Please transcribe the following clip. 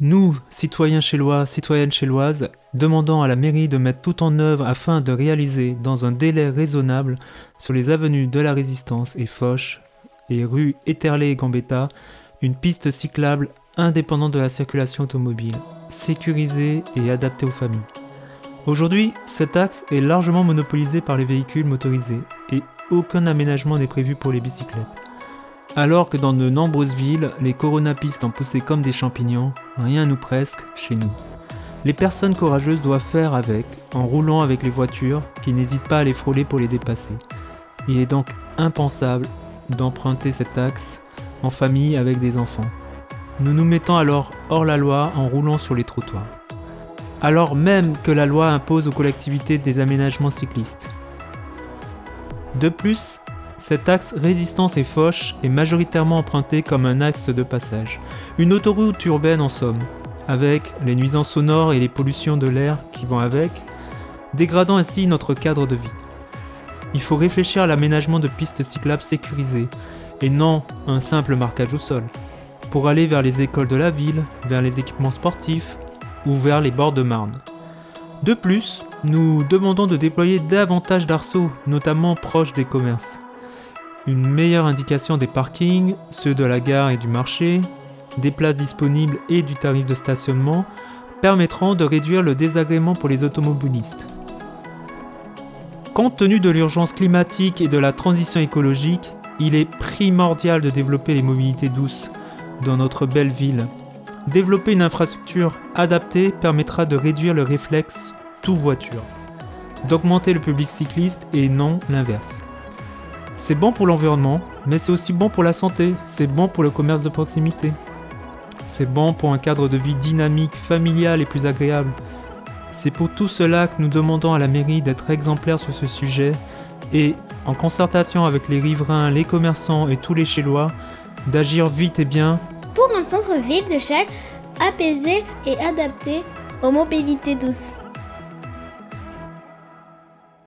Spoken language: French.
Nous, citoyens chélois, citoyennes chéloises, demandons à la mairie de mettre tout en œuvre afin de réaliser, dans un délai raisonnable, sur les avenues de la Résistance et Foch, et rue Éterlé et Gambetta, une piste cyclable indépendante de la circulation automobile, sécurisée et adaptée aux familles. Aujourd'hui, cet axe est largement monopolisé par les véhicules motorisés et aucun aménagement n'est prévu pour les bicyclettes. Alors que dans de nombreuses villes, les coronapistes ont poussé comme des champignons, rien ou presque chez nous. Les personnes courageuses doivent faire avec, en roulant avec les voitures, qui n'hésitent pas à les frôler pour les dépasser. Il est donc impensable d'emprunter cet axe en famille avec des enfants. Nous nous mettons alors hors la loi en roulant sur les trottoirs. Alors même que la loi impose aux collectivités des aménagements cyclistes. De plus, cet axe Résistance et Foch est majoritairement emprunté comme un axe de passage. Une autoroute urbaine en somme, avec les nuisances sonores et les pollutions de l'air qui vont avec, dégradant ainsi notre cadre de vie. Il faut réfléchir à l'aménagement de pistes cyclables sécurisées, et non un simple marquage au sol, pour aller vers les écoles de la ville, vers les équipements sportifs ou vers les bords de Marne. De plus, nous demandons de déployer davantage d'arceaux, notamment proches des commerces. Une meilleure indication des parkings, ceux de la gare et du marché, des places disponibles et du tarif de stationnement permettront de réduire le désagrément pour les automobilistes. Compte tenu de l'urgence climatique et de la transition écologique, il est primordial de développer les mobilités douces dans notre belle ville. Développer une infrastructure adaptée permettra de réduire le réflexe tout voiture, d'augmenter le public cycliste et non l'inverse. C'est bon pour l'environnement, mais c'est aussi bon pour la santé, c'est bon pour le commerce de proximité. C'est bon pour un cadre de vie dynamique, familial et plus agréable. C'est pour tout cela que nous demandons à la mairie d'être exemplaire sur ce sujet et, en concertation avec les riverains, les commerçants et tous les Chélois, d'agir vite et bien pour un centre-ville de Chelles apaisé et adapté aux mobilités douces.